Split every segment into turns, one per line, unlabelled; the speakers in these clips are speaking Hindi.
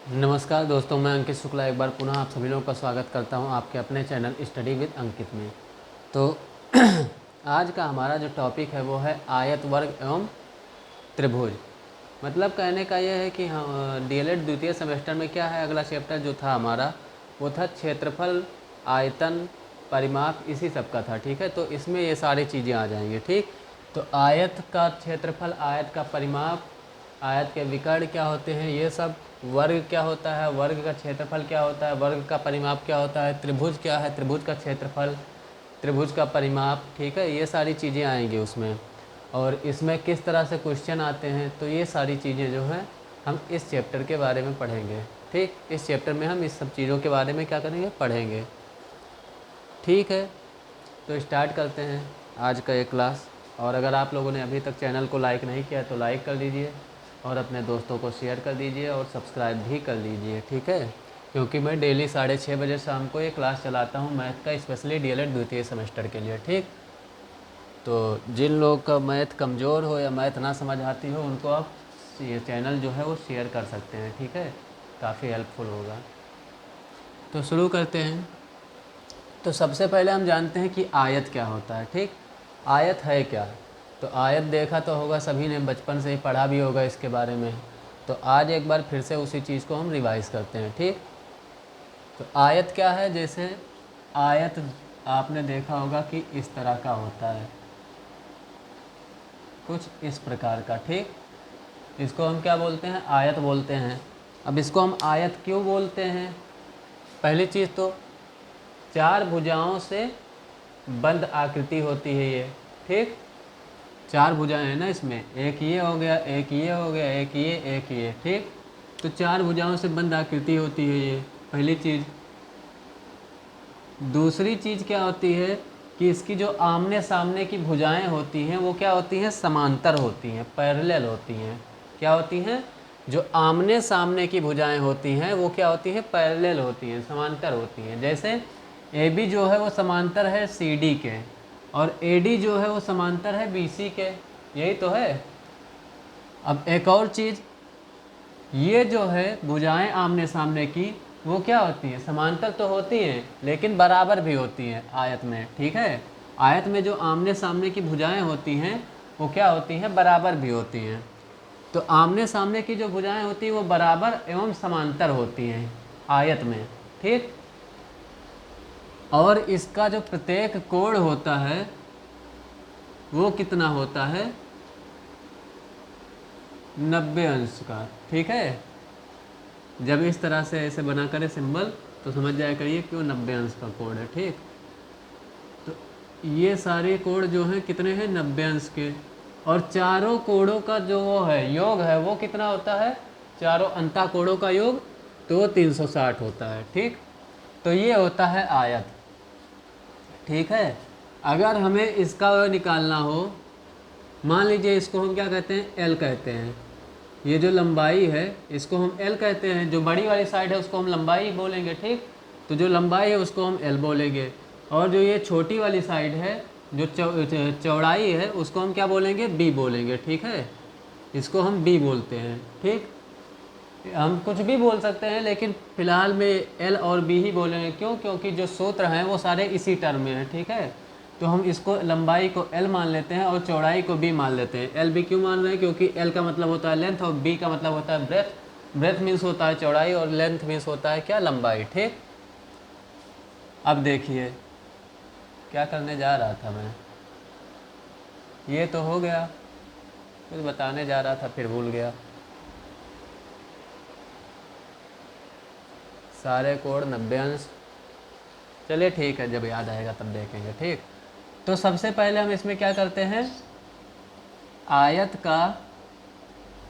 नमस्कार दोस्तों, मैं अंकित शुक्ला एक बार पुनः आप सभी लोगों का स्वागत करता हूं आपके अपने चैनल स्टडी विद अंकित में। तो आज का हमारा जो टॉपिक है वो है आयत, वर्ग एवं त्रिभुज। मतलब कहने का यह है कि हम डीएलएड द्वितीय सेमेस्टर में क्या है, अगला चैप्टर जो था हमारा वो था क्षेत्रफल, आयतन, परिमाप, इसी सब का था। ठीक है, तो इसमें ये सारी चीज़ें आ जाएंगी। ठीक, तो आयत का क्षेत्रफल, आयत का परिमाप, आयत के विकर्ण क्या होते हैं ये सब, वर्ग क्या होता है, वर्ग का क्षेत्रफल क्या होता है, वर्ग का परिमाप क्या होता है, त्रिभुज क्या है, त्रिभुज का क्षेत्रफल, त्रिभुज का परिमाप। ठीक है, ये सारी चीज़ें आएंगी उसमें। और इसमें किस तरह से क्वेश्चन आते हैं, तो ये सारी चीज़ें जो हैं हम इस चैप्टर के बारे में पढ़ेंगे। ठीक, इस चैप्टर में हम इस सब चीज़ों के बारे में क्या करेंगे, पढ़ेंगे। ठीक है, तो स्टार्ट करते हैं आज का ये क्लास। और अगर आप लोगों ने अभी तक चैनल को लाइक नहीं किया तो लाइक कर दीजिए और अपने दोस्तों को शेयर कर दीजिए और सब्सक्राइब भी कर लीजिए। ठीक है, क्योंकि मैं डेली 6:30 बजे शाम को ये क्लास चलाता हूँ मैथ का, स्पेशली डीएलएड द्वितीय सेमेस्टर के लिए। ठीक, तो जिन लोगों का मैथ कमज़ोर हो या मैथ ना समझ आती हो उनको आप ये चैनल जो है वो शेयर कर सकते हैं। ठीक है, काफ़ी हेल्पफुल होगा। तो शुरू करते हैं। तो सबसे पहले हम जानते हैं कि आयत क्या होता है। ठीक, आयत है क्या? तो आयत देखा तो होगा सभी ने, बचपन से ही पढ़ा भी होगा इसके बारे में। तो आज एक बार फिर से उसी चीज़ को हम रिवाइज करते हैं। ठीक, तो आयत क्या है? जैसे आयत आपने देखा होगा कि इस तरह का होता है, कुछ इस प्रकार का। ठीक, इसको हम क्या बोलते हैं? आयत बोलते हैं। अब इसको हम आयत क्यों बोलते हैं? पहली चीज़ तो चार भुजाओं से बंद आकृति होती है ये। ठीक, चार भुजाएं हैं ना इसमें, एक ये हो गया, एक ये हो गया, एक ये, एक ये। ठीक, तो चार भुजाओं से बंद आकृति होती है ये, पहली चीज़। दूसरी चीज़ क्या होती है कि इसकी जो आमने सामने की भुजाएं होती हैं वो क्या होती हैं? समांतर होती हैं, पैरेलल होती हैं। क्या होती हैं? जो आमने सामने की भुजाएं होती हैं वो क्या होती हैं? पैरेलल होती हैं, समांतर होती हैं। जैसे ए बी जो है वो समांतर है सी डी के, और ए डी जो है वो समांतर है बी सी के। यही तो है। अब एक और चीज़, ये जो है भुजाएं आमने सामने की वो क्या होती हैं? समांतर तो होती हैं लेकिन बराबर भी होती हैं आयत में। ठीक है, आयत में जो आमने सामने की भुजाएं होती हैं वो क्या होती हैं? बराबर भी होती हैं। तो आमने सामने की जो भुजाएं होती हैं वो बराबर एवं समांतर होती हैं आयत में। ठीक, और इसका जो प्रत्येक कोण होता है वो कितना होता है? 90 अंश का। ठीक है, जब इस तरह से ऐसे बना करे सिंबल तो समझ जाया करिए क्यों 90 अंश का कोण है। ठीक, तो ये सारे कोण जो हैं कितने हैं? 90 अंश के। और चारों कोणों का जो वो है योग है वो कितना होता है? चारों अंतः कोणों का योग, तो वो 360 होता है। ठीक, तो ये होता है आयत। ठीक है, अगर हमें इसका निकालना हो, मान लीजिए इसको हम क्या कहते हैं? एल कहते हैं। ये जो लंबाई है इसको हम एल कहते हैं, जो बड़ी वाली साइड है उसको हम लंबाई बोलेंगे। ठीक, तो जो लंबाई है उसको हम एल बोलेंगे, और जो ये छोटी वाली साइड है, जो चौड़ाई है, उसको हम क्या बोलेंगे? बी बोलेंगे। ठीक है, इसको हम बी बोलते हैं। ठीक, हम कुछ भी बोल सकते हैं लेकिन फिलहाल में एल और बी ही बोलेंगे। क्यों? क्योंकि जो सूत्र हैं वो सारे इसी टर्म में हैं। ठीक है, तो हम इसको लंबाई को एल मान लेते हैं और चौड़ाई को बी मान लेते हैं। एल बी क्यों मान रहे हैं? क्योंकि एल का मतलब होता है लेंथ और बी का मतलब होता है ब्रेथ। ब्रेथ मीन्स होता है चौड़ाई और लेंथ मीन्स होता है क्या? लंबाई। ठीक, अब देखिए क्या करने जा रहा था मैं, ये तो हो गया, कुछ बताने जा रहा था फिर भूल गया। सारे कोण 90 अंश। चलिए ठीक है, जब याद आएगा तब देखेंगे। ठीक, तो सबसे पहले हम इसमें क्या करते हैं? आयत का,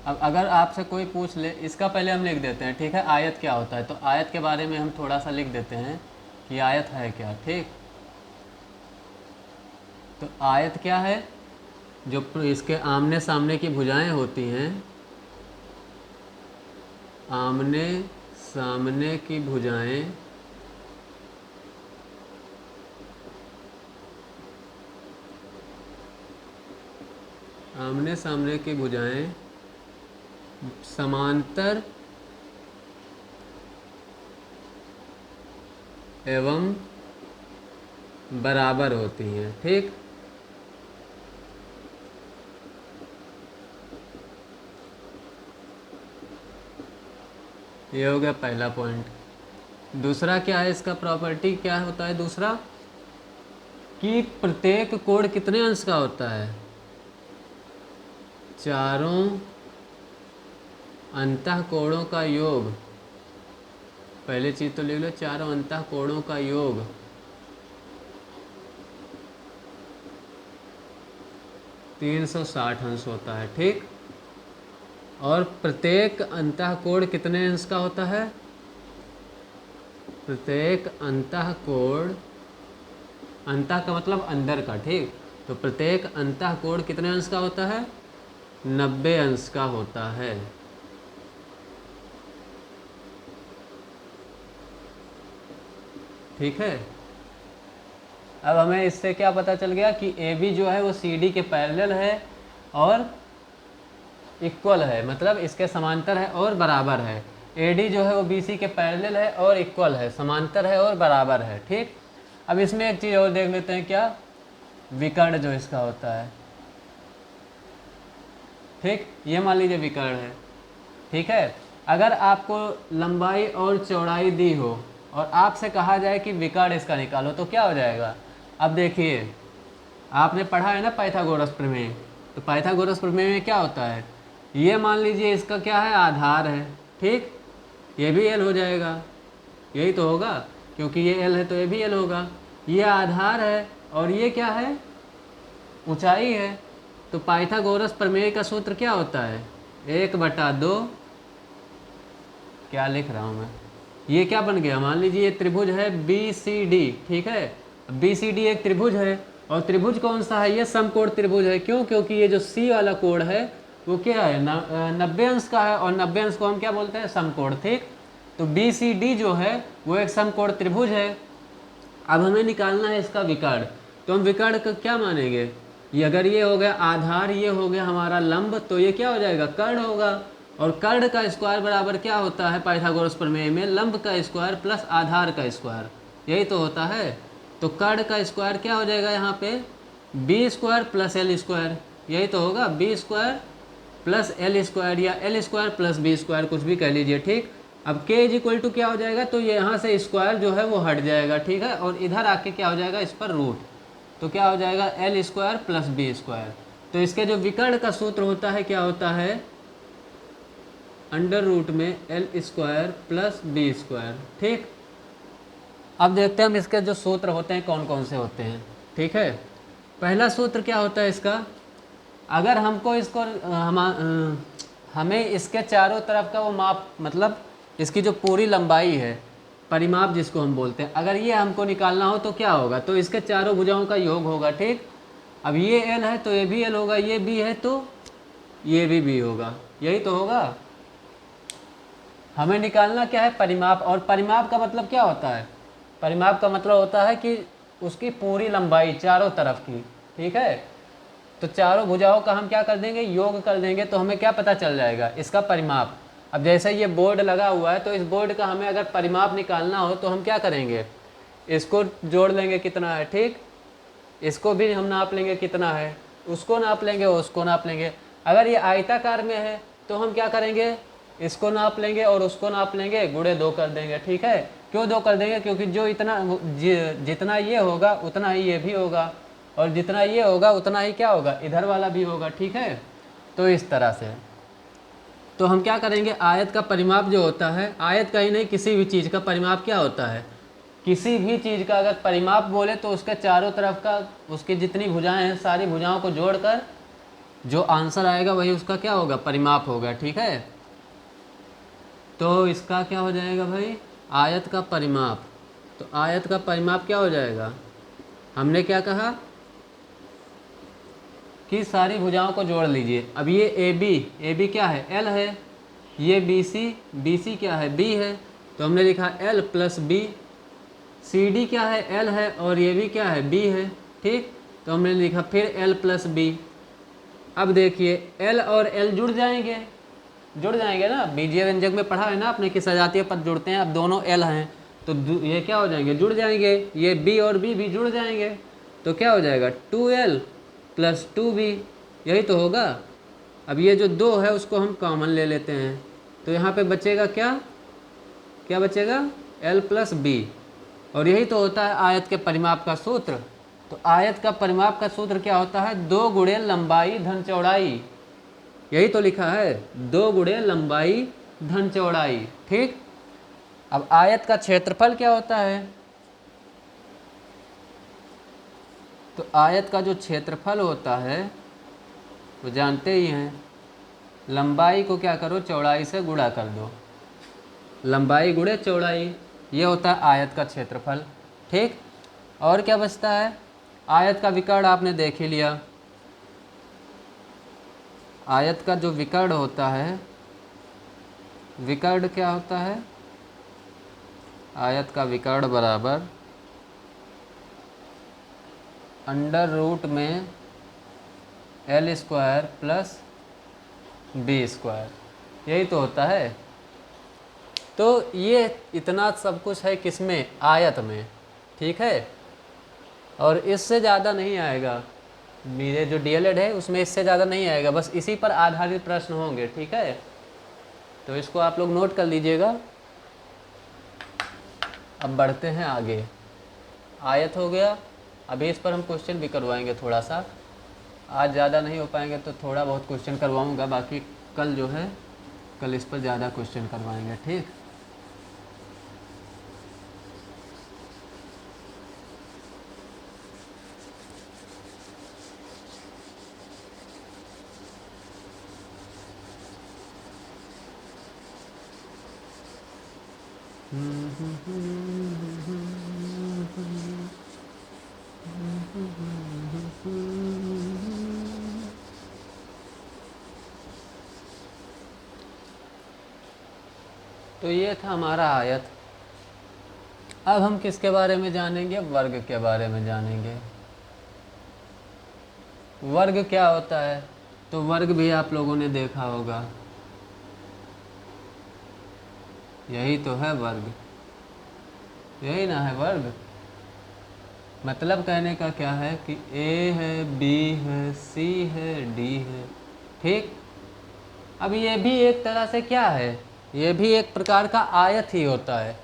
अब अगर आपसे कोई पूछ ले, इसका पहले हम लिख देते हैं। ठीक है, आयत क्या होता है, तो आयत के बारे में हम थोड़ा सा लिख देते हैं कि आयत है क्या। ठीक, तो आयत क्या है? जो इसके आमने सामने की भुजाएं होती हैं, आमने सामने की भुजाएं, आमने सामने की भुजाएं समांतर एवं बराबर होती हैं। ठीक, ये हो गया पहला पॉइंट। दूसरा क्या है, इसका प्रॉपर्टी क्या होता है दूसरा, कि प्रत्येक कोण कितने अंश का होता है, चारों अंतःकोणों का योग। पहले चीज तो लिख लो, चारों अंतःकोणों का योग 360 अंश होता है। ठीक, और प्रत्येक अंतःकोण कितने अंश का होता है, प्रत्येक अंतःकोण, अंतः का मतलब अंदर का। ठीक, तो प्रत्येक अंतःकोण कितने अंश का होता है, 90 अंश का होता है। ठीक है, अब हमें इससे क्या पता चल गया कि ए बी जो है वो सी डी के पैरेलल है और इक्वल है, मतलब इसके समांतर है और बराबर है। ए डी जो है वो बी सी के पैरेलल है और इक्वल है, समांतर है और बराबर है। ठीक, अब इसमें एक चीज़ और देख लेते हैं, क्या, विकर्ण जो इसका होता है। ठीक, ये मान लीजिए विकर्ण है। ठीक है, अगर आपको लंबाई और चौड़ाई दी हो और आपसे कहा जाए कि विकर्ण इसका निकालो, तो क्या हो जाएगा। अब देखिए, आपने पढ़ा है ना पाइथागोरस प्रमेय, तो पाइथागोरस प्रमेय में क्या होता है, ये मान लीजिए इसका क्या है, आधार है। ठीक, ये भी एल हो जाएगा, यही तो होगा, क्योंकि ये एल है तो ये भी एल होगा। ये आधार है और ये क्या है, ऊंचाई है। तो पाइथागोरस प्रमेय का सूत्र क्या होता है, 1/2, क्या लिख रहा हूँ मैं, ये क्या बन गया, मान लीजिए ये त्रिभुज है बी सी डी। ठीक है, बी सी डी एक त्रिभुज है, और त्रिभुज कौन सा है, ये समकोण त्रिभुज है। क्यों, क्योंकि ये जो सी वाला कोण है वो क्या है, 90 अंश का है, और 90 अंश को हम क्या बोलते हैं, समकोण। ठीक, तो बी सी डी जो है वो एक समकोण त्रिभुज है। अब हमें निकालना है इसका विकर्ण, तो हम विकर्ण का क्या मानेंगे, ये अगर ये हो गया आधार, ये हो गया हमारा लंब, तो ये क्या हो जाएगा, कर्ण होगा। और कर्ण का स्क्वायर बराबर क्या होता है पाइथागोरस प्रमेय में, लंब का स्क्वायर प्लस आधार का स्क्वायर, यही तो होता है। तो कर्ण का स्क्वायर क्या हो जाएगा यहाँ पे, B square plus L square, यही तो होगा, B square plus L square या L square plus B square, कुछ भी कह लीजिए। ठीक, अब k इज इक्वल टू क्या हो जाएगा, तो ये यहाँ से स्क्वायर जो है वो हट जाएगा। ठीक है, और इधर आके क्या हो जाएगा, इस पर रूट, तो क्या हो जाएगा, l square plus B square. तो इसके जो विकर्ण का सूत्र होता है क्या होता है, अंडर रूट में l square plus B square. ठीक, अब देखते हैं हम इसके जो सूत्र होते हैं कौन कौन से होते हैं। ठीक है, पहला सूत्र क्या होता है इसका, अगर हमको इसको हमें इसके चारों तरफ का वो माप, मतलब इसकी जो पूरी लंबाई है, परिमाप जिसको हम बोलते हैं, अगर ये हमको निकालना हो तो क्या होगा, तो इसके चारों भुजाओं का योग होगा। ठीक, अब ये एल है तो ये भी एल होगा, ये बी है तो ये भी बी होगा, यही तो होगा। हमें निकालना क्या है, परिमाप, और परिमाप का मतलब क्या होता है, परिमाप का मतलब होता है कि उसकी पूरी लंबाई चारों तरफ की। ठीक है, तो चारों भुजाओं का हम क्या कर देंगे, योग कर देंगे, तो हमें क्या पता चल जाएगा, इसका परिमाप। अब जैसे ये बोर्ड लगा हुआ है, तो इस बोर्ड का हमें अगर परिमाप निकालना हो तो हम क्या करेंगे, इसको जोड़ लेंगे कितना है। ठीक, इसको भी हम नाप लेंगे कितना है, उसको नाप लेंगे, उसको नाप लेंगे। अगर ये आयताकार में है तो हम क्या करेंगे, इसको नाप लेंगे और उसको नाप लेंगे, गुणे 2 कर देंगे। ठीक है, क्यों 2 कर देंगे, क्योंकि जो जितना ये होगा उतना ही ये भी होगा, और जितना ये होगा उतना ही क्या होगा, इधर वाला भी होगा। ठीक है, तो इस तरह से तो हम क्या करेंगे, आयत का परिमाप जो होता है, आयत का ही नहीं किसी भी चीज़ का परिमाप क्या होता है, किसी भी चीज़ का अगर परिमाप बोले तो उसके चारों तरफ का, उसकी जितनी भुजाएं हैं सारी भुजाओं को जोड़कर जो आंसर आएगा वही उसका क्या होगा, परिमाप होगा। ठीक है, तो इसका क्या हो जाएगा भाई, आयत का परिमाप। तो आयत का परिमाप क्या हो जाएगा, हमने क्या कहा कि सारी भुजाओं को जोड़ लीजिए। अब ये ए बी क्या है, एल है, ये बी सी क्या है, बी है, तो हमने लिखा l plus b. C d क्या है, एल है, और ये भी क्या है, बी है। ठीक, तो हमने लिखा फिर एल प्लस बी। अब देखिए एल और एल जुड़ जाएंगे ना, बीजीय व्यंजक में पढ़ा है ना आपने कि सजातीय पद जुड़ते हैं। अब दोनों एल हैं तो ये क्या हो जाएंगे, जुड़ जाएंगे, ये बी और बी भी जुड़ जाएंगे, तो क्या हो जाएगा 2l प्लस 2b, यही तो होगा। अब ये जो 2 है उसको हम कॉमन ले लेते हैं, तो यहाँ पे बचेगा क्या, क्या बचेगा l प्लस बी, और यही तो होता है आयत के परिमाप का सूत्र। तो आयत का परिमाप का सूत्र क्या होता है, 2 गुणे लंबाई धन चौड़ाई, यही तो लिखा है 2 गुणे लंबाई धन चौड़ाई, ठीक। अब आयत का क्षेत्रफल क्या होता है, तो आयत का जो क्षेत्रफल होता है वो जानते ही हैं, लंबाई को क्या करो, चौड़ाई से गुणा कर दो, लंबाई गुणे चौड़ाई, ये होता है आयत का क्षेत्रफल, ठीक। और क्या बचता है, आयत का विकर्ण आपने देख ही लिया, आयत का जो विकर्ण होता है, विकर्ण क्या होता है, आयत का विकर्ण बराबर अंडर रूट में l square plus B square, यही तो होता है। तो ये इतना सब कुछ है किसमें, आयत में, ठीक है। और इससे ज़्यादा नहीं आएगा, मेरे जो डीएलएड है उसमें इससे ज़्यादा नहीं आएगा, बस इसी पर आधारित प्रश्न होंगे, ठीक है। तो इसको आप लोग नोट कर लीजिएगा। अब बढ़ते हैं आगे, आयत हो गया, अभी इस पर हम क्वेश्चन भी करवाएंगे थोड़ा सा, आज ज़्यादा नहीं हो पाएंगे तो थोड़ा बहुत क्वेश्चन करवाऊंगा, बाकी कल जो है कल इस पर ज़्यादा क्वेश्चन करवाएंगे, ठीक। तो ये था हमारा आयत। अब हम किसके बारे में जानेंगे, वर्ग के बारे में जानेंगे। वर्ग क्या होता है, तो वर्ग भी आप लोगों ने देखा होगा, यही तो है वर्ग, यही ना है वर्ग। मतलब कहने का क्या है कि ए है, बी है, सी है, डी है, ठीक। अब ये भी एक तरह से क्या है, ये भी एक प्रकार का आयत ही होता है।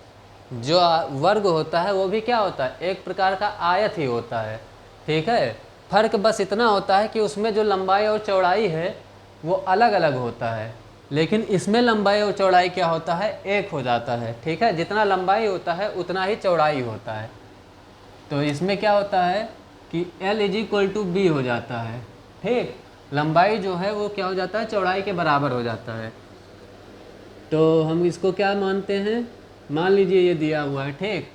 जो वर्ग होता है वो भी क्या होता है, एक प्रकार का आयत ही होता है, ठीक है। फर्क बस इतना होता है कि उसमें जो लंबाई और चौड़ाई है वो अलग अलग होता है, लेकिन इसमें लंबाई और चौड़ाई क्या होता है, एक हो जाता है, ठीक है। जितना लंबाई होता है उतना ही चौड़ाई होता है। तो इसमें क्या होता है कि L = B हो जाता है, ठीक। लंबाई जो है वो क्या हो जाता है, चौड़ाई के बराबर हो जाता है। तो हम इसको क्या मानते हैं, मान लीजिए ये दिया हुआ है, ठीक।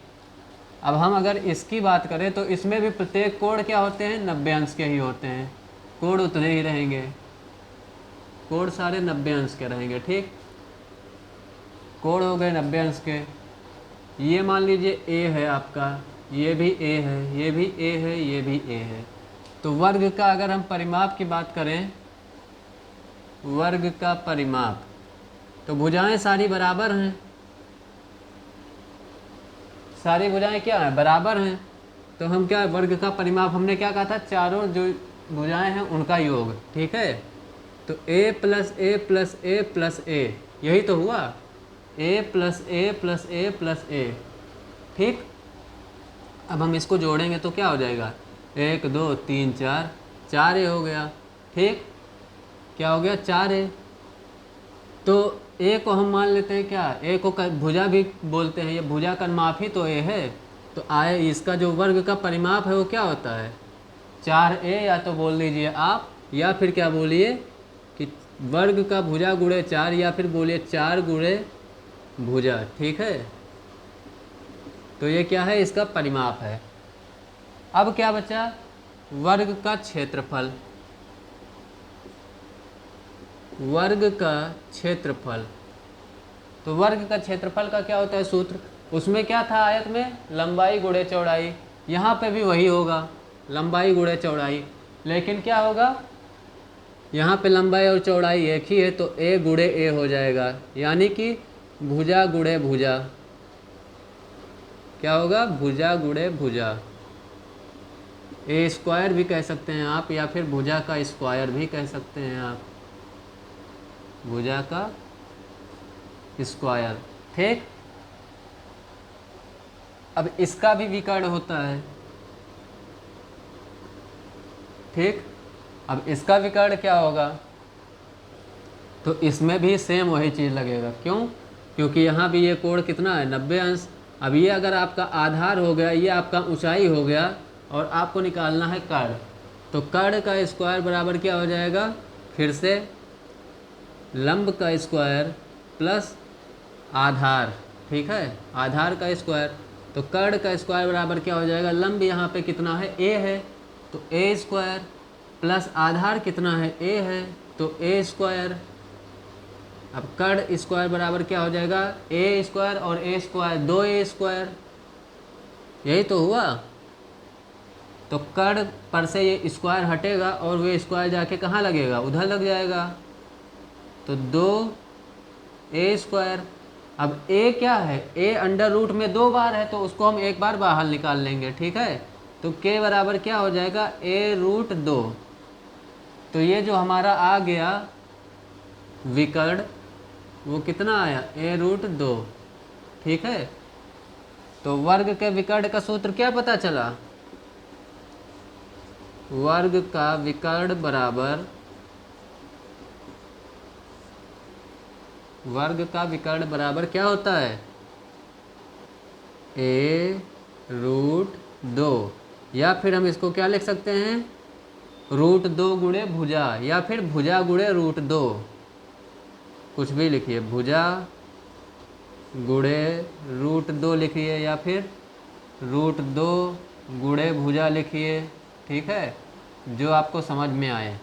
अब हम अगर इसकी बात करें तो इसमें भी प्रत्येक कोण क्या होते हैं, 90 अंश के ही होते हैं, कोण उतने ही रहेंगे, कोण सारे 90 अंश के रहेंगे, ठीक। कोण हो गए 90 अंश के। ये मान लीजिए A है आपका, ये भी A है, ये भी A है, ये भी A है। तो वर्ग का अगर हम परिमाप की बात करें, वर्ग का परिमाप, तो भुजाएं सारी बराबर हैं, सारी भुजाएं क्या हैं, बराबर हैं। तो हम क्या, वर्ग का परिमाप हमने क्या कहा था, चारों जो भुजाएं हैं उनका योग, ठीक है। तो a plus A plus A plus A, यही तो हुआ, a plus A plus A plus A, ठीक। अब हम इसको जोड़ेंगे तो क्या हो जाएगा, 1 2 3 4, 4a हो गया, ठीक। क्या हो गया, 4a। तो a को हम मान लेते हैं क्या, a को भुजा भी बोलते हैं, ये भुजा का माप ही तो a है। तो आए इसका जो वर्ग का परिमाप है वो क्या होता है, 4a, या तो बोल दीजिए आप, या फिर क्या बोलिए कि वर्ग का भुजा गुणे 4, या फिर बोलिए 4 गुणे भुजा, ठीक है। तो ये क्या है, इसका परिमाप है। अब क्या बचा, वर्ग का क्षेत्रफल, वर्ग का क्षेत्रफल। तो वर्ग का क्षेत्रफल का क्या होता है सूत्र, उसमें क्या था आयत में, लंबाई गुणे चौड़ाई, यहाँ पे भी वही होगा, लंबाई गुणे चौड़ाई। लेकिन क्या होगा, यहाँ पे लंबाई और चौड़ाई एक ही है, तो a गुणे a हो जाएगा, यानी कि भुजा गुणे भुजा, क्या होगा, भुजा गुणे भुजा, ए स्क्वायर भी कह सकते हैं आप, या फिर भुजा का स्क्वायर भी कह सकते हैं आप, भुजा का स्क्वायर। ठीक, अब इसका भी विकर्ण होता है। ठीक, अब इसका विकर्ण क्या होगा, तो इसमें भी सेम वही चीज़ लगेगा। क्यों, क्योंकि यहाँ भी ये कोण कितना है, 90 अंश। अब ये अगर आपका आधार हो गया, ये आपका ऊंचाई हो गया, और आपको निकालना है कर्ण, तो कर्ण का स्क्वायर बराबर क्या हो जाएगा, फिर से लंब का स्क्वायर प्लस आधार। ठीक है, आधार का स्क्वायर, तो कर्ण का स्क्वायर बराबर क्या हो जाएगा, लंब यहाँ पे कितना है, ए है, तो ए स्क्वायर, प्लस आधार कितना है, ए है, तो ए स्क्वायर। अब कर्ण स्क्वायर बराबर क्या हो जाएगा, ए स्क्वायर और ए स्क्वायर, 2a स्क्वायर, यही तो हुआ। तो कर्ण पर से ये स्क्वायर हटेगा और वो स्क्वायर जाके कहाँ लगेगा, उधर लग जाएगा, तो 2a स्क्वायर। अब a क्या है, a अंडर रूट में 2 बार है, तो उसको हम एक बार बाहर निकाल लेंगे। ठीक है, तो k बराबर क्या हो जाएगा, a√2। तो ये जो हमारा आ गया विकर्ण, वो कितना आया, a√2। ठीक है, तो वर्ग के विकर्ण का सूत्र क्या पता चला, वर्ग का विकर्ण बराबर, वर्ग का विकर्ण बराबर क्या होता है, a√2, या फिर हम इसको क्या लिख सकते हैं, √2 गुणे भुजा, या फिर भुजा गुणे √2, कुछ भी लिखिए, भुजा गुणे √2 लिखिए, या फिर √2 गुणे भुजा लिखिए। ठीक है, जो आपको समझ में आए।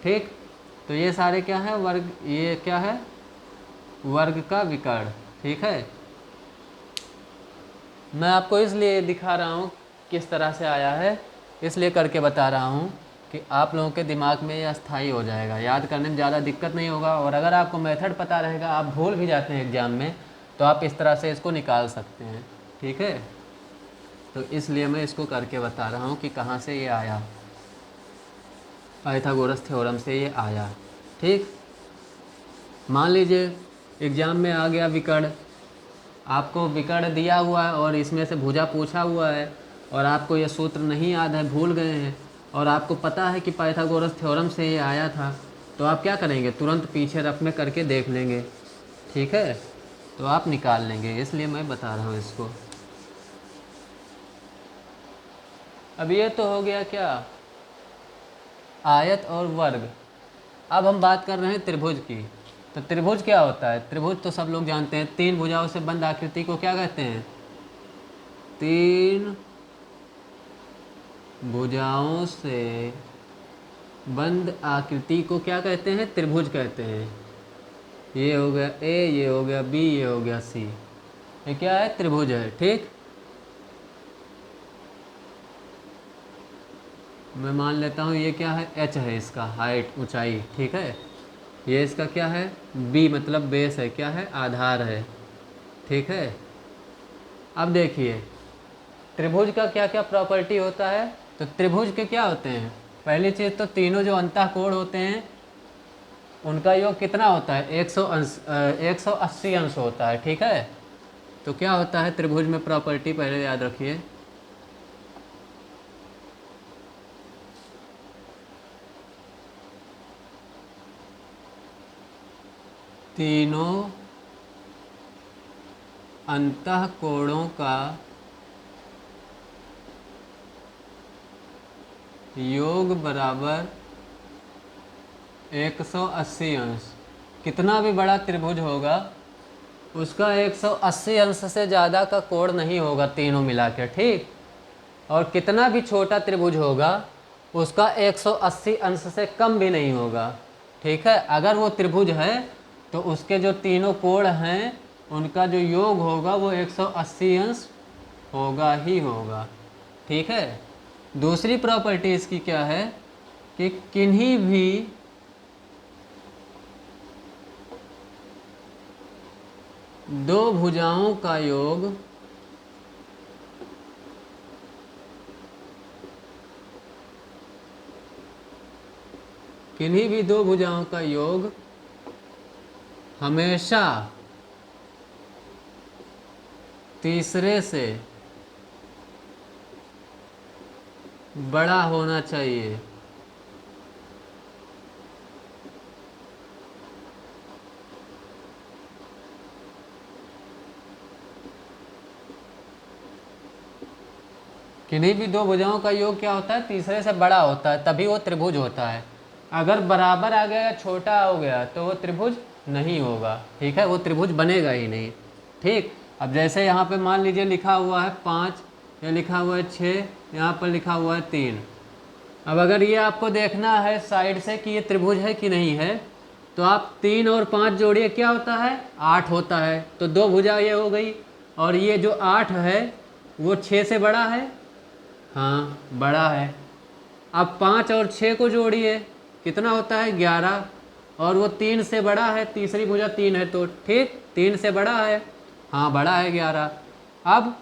ठीक, तो ये सारे क्या है, वर्ग, ये क्या है, वर्ग का विकर्ण। ठीक है, मैं आपको इसलिए दिखा रहा हूँ किस तरह से आया है, इसलिए करके बता रहा हूँ कि आप लोगों के दिमाग में ये अस्थायी हो जाएगा, याद करने में ज़्यादा दिक्कत नहीं होगा। और अगर आपको मेथड पता रहेगा, आप भूल भी जाते हैं एग्ज़ाम में, तो आप इस तरह से इसको निकाल सकते हैं। ठीक है, तो इसलिए मैं इसको करके बता रहा हूँ कि कहाँ से ये आया, पाइथागोरस थ्योरम से ये आया। ठीक, मान लीजिए एग्ज़ाम में आ गया विकर्ण, आपको विकर्ण दिया हुआ है और इसमें से भुजा पूछा हुआ है, और आपको ये सूत्र नहीं याद है, भूल गए हैं, और आपको पता है कि पाइथागोरस थ्योरम से ये आया था, तो आप क्या करेंगे, तुरंत पीछे रफ में करके देख लेंगे। ठीक है, तो आप निकाल लेंगे, इसलिए मैं बता रहा हूँ इसको। अब ये तो हो गया क्या, आयत और वर्ग। अब हम बात कर रहे हैं त्रिभुज की। तो त्रिभुज क्या होता है, त्रिभुज तो सब लोग जानते हैं, 3 भुजाओं से बंद आकृति को क्या कहते हैं, 3 भुजाओं से बंद आकृति को क्या कहते हैं, त्रिभुज कहते हैं। ये हो गया ए, ये हो गया बी, ये हो गया सी, ये क्या है, त्रिभुज है। ठीक, मैं मान लेता हूँ ये क्या है, एच है इसका, हाइट, ऊंचाई। ठीक है, ये इसका क्या है, बी मतलब बेस है, क्या है, आधार है। ठीक है, अब देखिए त्रिभुज का क्या क्या प्रॉपर्टी होता है। तो त्रिभुज के क्या होते हैं, पहली चीज़ तो तीनों जो अंतःकोण होते हैं उनका योग कितना होता है, 180 अंश होता है। ठीक है, तो क्या होता है त्रिभुज में प्रॉपर्टी, पहले याद रखिए, तीनों अंतःकोणों का योग बराबर 180 अंश। कितना भी बड़ा त्रिभुज होगा उसका 180 अंश से ज़्यादा का कोण नहीं होगा तीनों मिला के। ठीक, और कितना भी छोटा त्रिभुज होगा उसका 180 अंश से कम भी नहीं होगा। ठीक है, अगर वो त्रिभुज है तो उसके जो तीनों कोण हैं उनका जो योग होगा वो 180 अंश होगा ही होगा। ठीक है, दूसरी प्रॉपर्टी इसकी क्या है कि किन्हीं भी दो भुजाओं का योग किन्हीं भी दो भुजाओं का योग हमेशा तीसरे से बड़ा होना चाहिए। किन्हीं भी दो भुजाओं का योग क्या होता है, तीसरे से बड़ा होता है, तभी वो त्रिभुज होता है। अगर बराबर आ गया या छोटा हो गया तो वो त्रिभुज नहीं होगा। ठीक है, वो त्रिभुज बनेगा ही नहीं। ठीक, अब जैसे यहाँ पे मान लीजिए लिखा हुआ है 5, या लिखा हुआ है 6, यहाँ पर लिखा हुआ है 3। अब अगर ये आपको देखना है साइड से कि ये त्रिभुज है कि नहीं है, तो आप 3 और 5 जोड़िए, क्या होता है, 8 होता है। तो दो भुजा ये हो गई, और ये जो 8 है वो 6 से बड़ा है। हाँ, बड़ा है। अब 5 और 6 को जोड़िए, कितना होता है, 11, और वो 3 से बड़ा है, तीसरी भुजा 3 है, तो ठीक 3 से बड़ा है। हाँ, बड़ा है 11। अब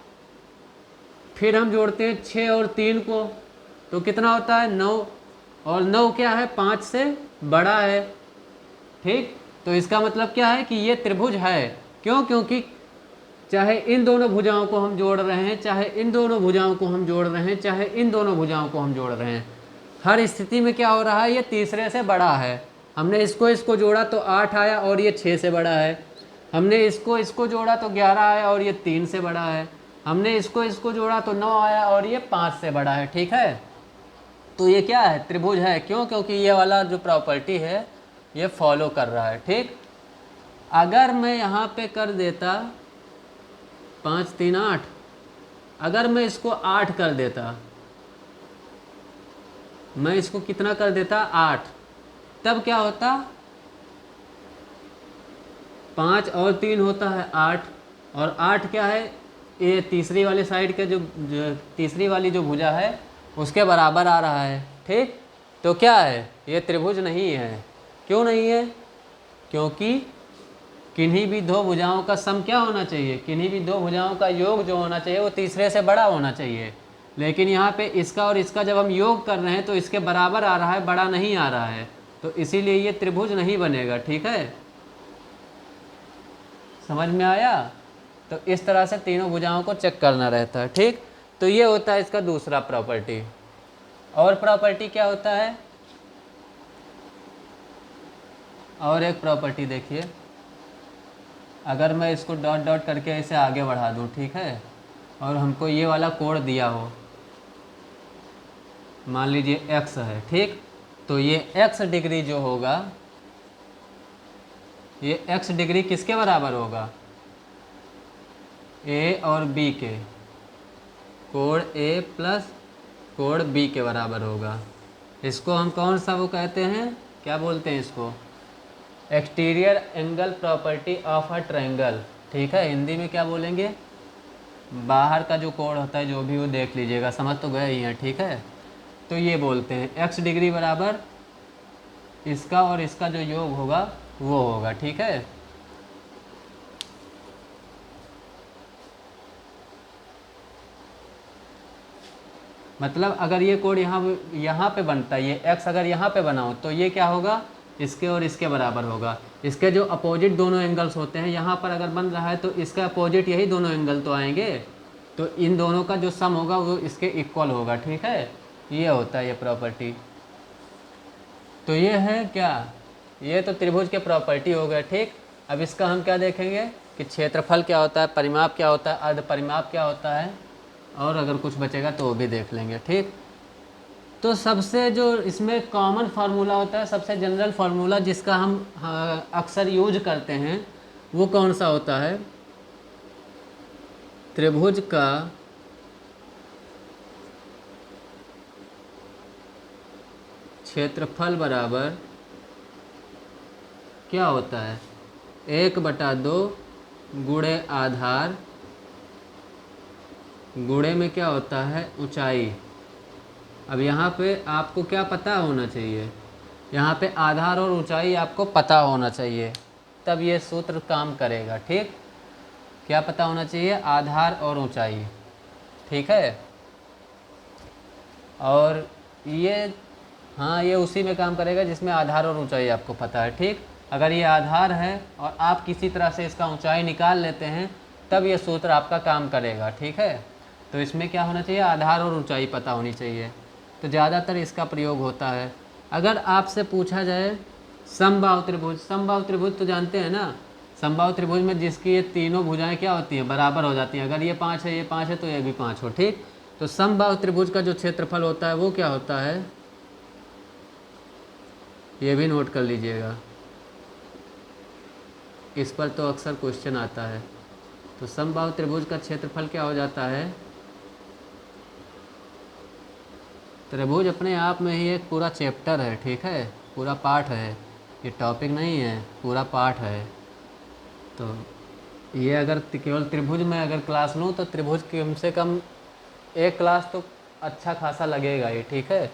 फिर हम जोड़ते हैं 6 और 3 को, तो कितना होता है, 9, और 9 क्या है, 5 से बड़ा है। ठीक, तो इसका मतलब क्या है कि ये त्रिभुज है। क्यों? क्योंकि चाहे इन दोनों भुजाओं को हम जोड़ रहे हैं, चाहे इन दोनों भुजाओं को हम जोड़ रहे हैं, चाहे इन दोनों भुजाओं को हम जोड़ रहे हैं, हर स्थिति में क्या हो रहा है, ये तीसरे से बड़ा है। हमने इसको जोड़ा तो 8 आया और ये 6 से बड़ा है। हमने इसको जोड़ा तो 11 आया और ये 3 से बड़ा है। हमने इसको जोड़ा तो 9 आया और ये 5 से बड़ा है। ठीक है, तो ये क्या है, त्रिभुज है। क्यों? क्योंकि ये वाला जो प्रॉपर्टी है ये फॉलो कर रहा है। ठीक, अगर मैं यहाँ पे कर देता 5 3 8, अगर मैं इसको 8 कर देता, मैं इसको कितना कर देता, 8, तब क्या होता, 5 और 3 होता है 8, और 8 क्या है, ये तीसरी वाली साइड के जो तीसरी वाली जो भुजा है उसके बराबर आ रहा है। ठीक, तो क्या है, ये त्रिभुज नहीं है। क्यों नहीं है? क्योंकि किन्हीं भी दो भुजाओं का सम क्या होना चाहिए, किन्हीं भी दो भुजाओं का योग जो होना चाहिए वो तीसरे से बड़ा होना चाहिए। लेकिन यहाँ पे इसका और इसका जब हम योग कर रहे हैं तो इसके बराबर आ रहा है, बड़ा नहीं आ रहा है, तो इसीलिए ये त्रिभुज नहीं बनेगा। ठीक है, समझ में आया? तो इस तरह से तीनों भुजाओं को चेक करना रहता है। ठीक, तो ये होता है इसका दूसरा प्रॉपर्टी। और प्रॉपर्टी क्या होता है, और एक प्रॉपर्टी देखिए, अगर मैं इसको डॉट डॉट करके ऐसे आगे बढ़ा दूँ, ठीक है, और हमको ये वाला कोण दिया हो, मान लीजिए x है। ठीक, तो ये x डिग्री जो होगा, ये x डिग्री किसके बराबर होगा, a और b के, कोण a प्लस कोण b के बराबर होगा। इसको हम कौन सा वो कहते हैं, क्या बोलते हैं इसको, exterior angle property of a triangle. ठीक है, हिंदी में क्या बोलेंगे, बाहर का जो कोण होता है, जो भी वो देख लीजिएगा, समझ तो गए ही हैं। ठीक है, तो ये बोलते हैं x डिग्री बराबर इसका और इसका जो योग होगा वो होगा। ठीक है, मतलब अगर ये कोण यहाँ पे बनता है, ये x अगर यहाँ पे बनाऊँ तो ये क्या होगा, इसके और इसके बराबर होगा। इसके जो अपोजिट दोनों एंगल्स होते हैं, यहाँ पर अगर बन रहा है तो इसका अपोजिट यही दोनों एंगल तो आएंगे, तो इन दोनों का जो सम होगा वो इसके इक्वल होगा। ठीक है, ये होता है ये प्रॉपर्टी। तो ये है क्या, ये तो त्रिभुज के प्रॉपर्टी हो गए। ठीक, अब इसका हम क्या देखेंगे कि क्षेत्रफल क्या होता है, परिमाप क्या होता है, अर्ध परिमाप क्या होता है, और अगर कुछ बचेगा तो वो भी देख लेंगे। ठीक, तो सबसे जो इसमें कॉमन फार्मूला होता है, सबसे जनरल फार्मूला जिसका हम अक्सर यूज करते हैं, वो कौन सा होता है, त्रिभुज का क्षेत्रफल बराबर क्या होता है, 1/2 गुणे आधार गुणे में क्या होता है, ऊंचाई। अब यहाँ पे आपको क्या पता होना चाहिए, यहाँ पे आधार और ऊंचाई आपको पता होना चाहिए, तब ये सूत्र काम करेगा। ठीक, क्या पता होना चाहिए, आधार और ऊंचाई। ठीक है, और ये हाँ, ये उसी में काम करेगा जिसमें आधार और ऊंचाई आपको पता है, ठीक। अगर ये आधार है और आप किसी तरह से इसका ऊंचाई निकाल लेते हैं तब ये सूत्र आपका काम करेगा, ठीक है। तो इसमें क्या होना चाहिए, आधार और ऊंचाई पता होनी चाहिए, तो ज़्यादातर इसका प्रयोग होता है। अगर आपसे पूछा जाए समबाहु त्रिभुज, समबाहु त्रिभुज तो जानते हैं ना, समबाहु त्रिभुज में जिसकी ये तीनों भुजाएं क्या होती हैं, बराबर हो जाती हैं। अगर ये 5 है, ये 5 है, तो ये भी 5 हो, ठीक। तो समबाहु त्रिभुज का जो क्षेत्रफल होता है वो क्या होता है, ये भी नोट कर लीजिएगा, इस पर तो अक्सर क्वेश्चन आता है। तो समबाहु त्रिभुज का क्षेत्रफल क्या हो जाता है, त्रिभुज अपने आप में ही एक पूरा चैप्टर है, ठीक है, पूरा पाठ है, ये टॉपिक नहीं है, पूरा पाठ है। तो ये अगर केवल त्रिभुज में अगर क्लास लूँ तो त्रिभुज कम से कम एक क्लास तो अच्छा खासा लगेगा ये, ठीक है।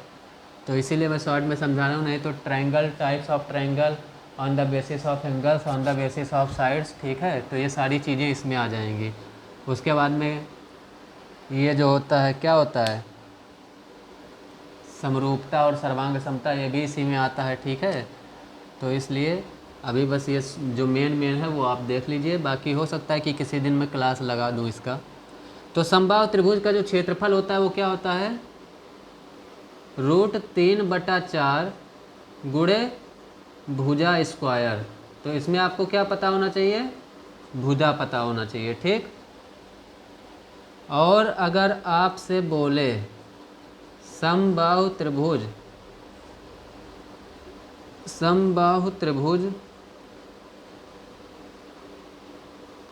तो इसीलिए मैं शॉर्ट में समझा रहा हूँ, नहीं तो triangle, types of triangle, on the basis of angles, on the basis of sides, ठीक है। तो ये सारी चीज़ें इसमें आ जाएंगी। उसके बाद में ये जो होता है क्या होता है, समरूपता और सर्वांग समता, ये भी इसी में आता है, ठीक है। तो इसलिए अभी बस ये जो मेन है वो आप देख लीजिए, बाकी हो सकता है कि किसी दिन मैं क्लास लगा दूँ इसका। तो समबाहु त्रिभुज का जो क्षेत्रफल होता है वो क्या होता है, √3/4 गुणे भुजा स्क्वायर। तो इसमें आपको क्या पता होना चाहिए, भुजा पता होना चाहिए, ठीक। और अगर आपसे बोले समबाहु त्रिभुज, समबाहु त्रिभुज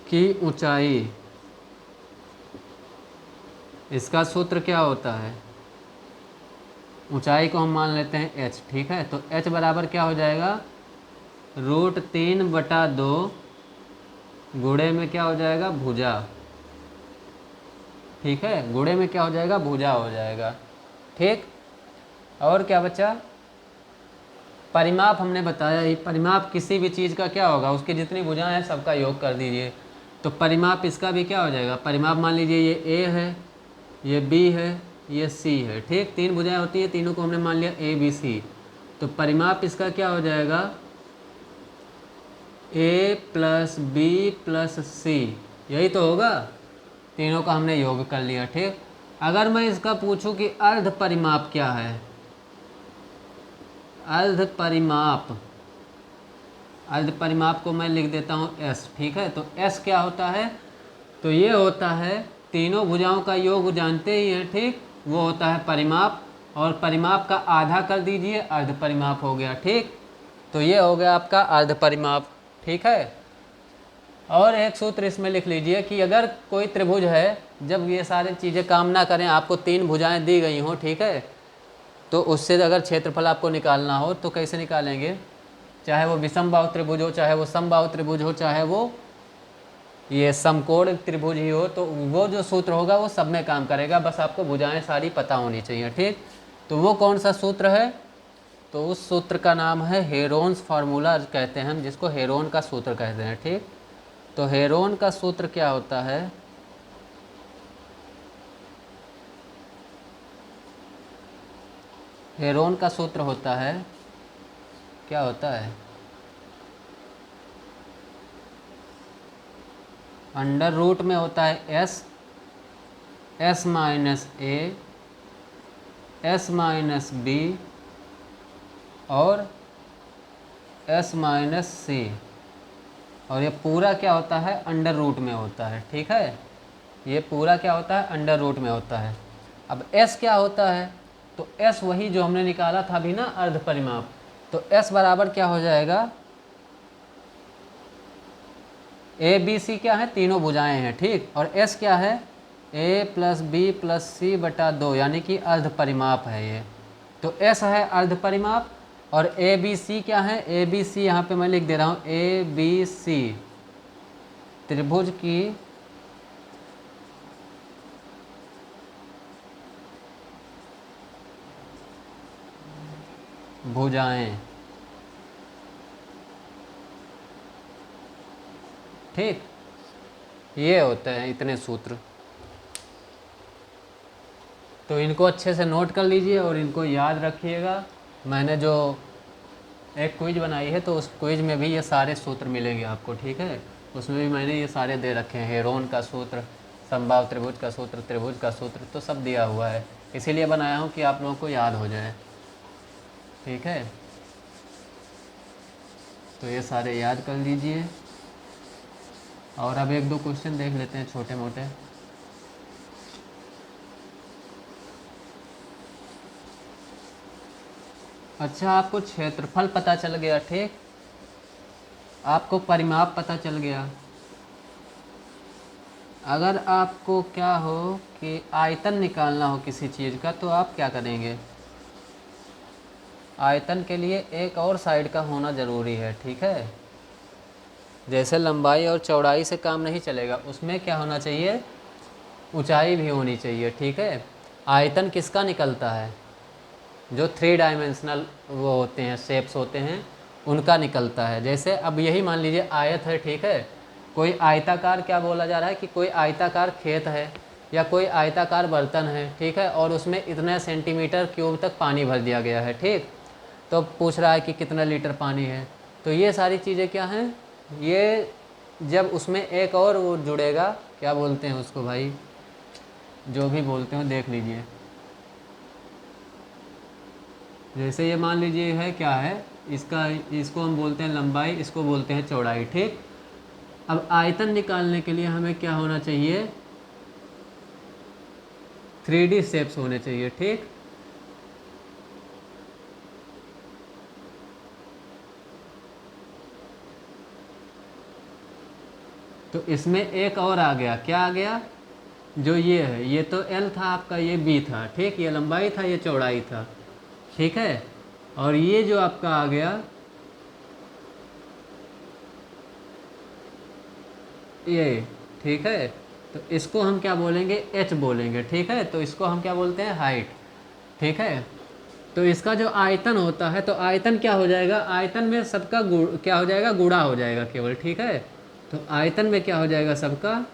की ऊंचाई, इसका सूत्र क्या होता है, ऊंचाई को हम मान लेते हैं h, ठीक है। तो h बराबर क्या हो जाएगा, √3/2 गुणे में क्या हो जाएगा, भुजा, ठीक है, गुणे में क्या हो जाएगा, भुजा हो जाएगा, ठीक। और क्या बचा, परिमाप हमने बताया ही, परिमाप किसी भी चीज़ का क्या होगा, उसकी जितनी भुजाएं हैं सबका योग कर दीजिए। तो परिमाप इसका भी क्या हो जाएगा, परिमाप मान लीजिए ये a है, ये b है, ये c है, ठीक। 3 भुजाएं होती है, तीनों को हमने मान लिया a b c। तो परिमाप इसका क्या हो जाएगा, a + b + c, यही तो होगा, तीनों का हमने योग कर लिया, ठीक। अगर मैं इसका पूछूं कि अर्ध परिमाप क्या है, अर्ध परिमाप, अर्ध परिमाप को मैं लिख देता हूँ s, ठीक है। तो s क्या होता है, तो ये होता है तीनों भुजाओं का योग जानते ही हैं, ठीक, वो होता है परिमाप, और परिमाप का आधा कर दीजिए, अर्ध परिमाप हो गया, ठीक। तो ये हो गया आपका अर्ध परिमाप, ठीक है। और एक सूत्र इसमें लिख लीजिए कि अगर कोई त्रिभुज है, जब ये सारी चीज़ें काम ना करें, आपको 3 भुजाएं दी गई हों, ठीक है, तो उससे अगर क्षेत्रफल आपको निकालना हो तो कैसे निकालेंगे, चाहे वो विषमबाहु त्रिभुज हो, चाहे वो समबाहु त्रिभुज हो, चाहे वो ये समकोण त्रिभुज ही हो, तो वो जो सूत्र होगा वो सब में काम करेगा, बस आपको भुजाएं सारी पता होनी चाहिए, ठीक। तो वो कौन सा सूत्र है, तो उस सूत्र का नाम है हेरोन्स फार्मूला कहते हैं हम, जिसको हेरोन का सूत्र कहते हैं, ठीक। तो हेरोन का सूत्र क्या होता है, हेरोन का सूत्र होता है, क्या होता है, अंडर रूट में होता है s, s - a, s - b और s - c, और ये पूरा क्या होता है, अंडर रूट में होता है, ठीक है। ये पूरा क्या होता है, अंडर रूट में होता है। अब s क्या होता है, तो s वही जो हमने निकाला था अभी ना, अर्ध परिमाप। तो s बराबर क्या हो जाएगा, a b c क्या है, तीनों भुजाएं हैं, ठीक, और s क्या है, a + b + c/2, यानी कि अर्ध परिमाप है ये। तो s है अर्ध परिमाप, और a b c क्या है, a b c यहाँ पे मैं लिख दे रहा हूँ, a b c त्रिभुज की भुजाएं, ठीक। ये होते हैं इतने सूत्र, तो इनको अच्छे से नोट कर लीजिए और इनको याद रखिएगा। मैंने जो एक क्विज बनाई है तो उस क्विज में भी ये सारे सूत्र मिलेंगे आपको, ठीक है। उसमें भी मैंने ये सारे दे रखे हैं, हेरोन का सूत्र, समबाहु त्रिभुज का सूत्र, त्रिभुज का सूत्र, तो सब दिया हुआ है। इसीलिए बनाया हूँ कि आप लोगों को याद हो जाए, ठीक है। तो ये सारे याद कर लीजिए। और अब एक दो क्वेश्चन देख लेते हैं छोटे मोटे। अच्छा, आपको क्षेत्रफल पता चल गया, ठीक। आपको परिमाप पता चल गया। अगर आपको क्या हो कि आयतन निकालना हो किसी चीज़ का, तो आप क्या करेंगे? आयतन के लिए एक और साइड का होना ज़रूरी है, ठीक है। जैसे लंबाई और चौड़ाई से काम नहीं चलेगा, उसमें क्या होना चाहिए? ऊंचाई भी होनी चाहिए, ठीक है। आयतन किसका निकलता है? जो 3 डायमेंशनल वो होते हैं, शेप्स होते हैं, उनका निकलता है। जैसे अब यही मान लीजिए आयत है, ठीक है। कोई आयताकार, क्या बोला जा रहा है कि कोई आयताकार खेत है या कोई आयताकार बर्तन है, ठीक है, और उसमें इतने सेंटीमीटर क्यूब तक पानी भर दिया गया है, ठीक। तो पूछ रहा है कि कितना लीटर पानी है। तो ये सारी चीज़ें क्या हैं? ये जब उसमें एक और वो जुड़ेगा, क्या बोलते हैं उसको भाई, जो भी बोलते हो देख लीजिए। जैसे ये मान लीजिए है, क्या है इसका, इसको हम बोलते हैं लंबाई, इसको बोलते हैं चौड़ाई, ठीक। अब आयतन निकालने के लिए हमें क्या होना चाहिए? 3D शेप्स होने चाहिए, ठीक। तो इसमें एक और आ गया, क्या आ गया? जो ये है, ये तो L था आपका, ये B था, ठीक। ये लंबाई था, ये चौड़ाई था, ठीक है। और ये जो आपका आ गया, ये, ठीक है। तो इसको हम क्या बोलेंगे? H बोलेंगे, ठीक है। तो इसको हम क्या बोलते हैं? हाइट, ठीक है। तो इसका जो आयतन होता है, तो आयतन क्या हो जाएगा? आयतन में सबका क्या हो जाएगा? गुणा हो जाएगा केवल, ठीक है। तो आयतन में क्या हो जाएगा? सबका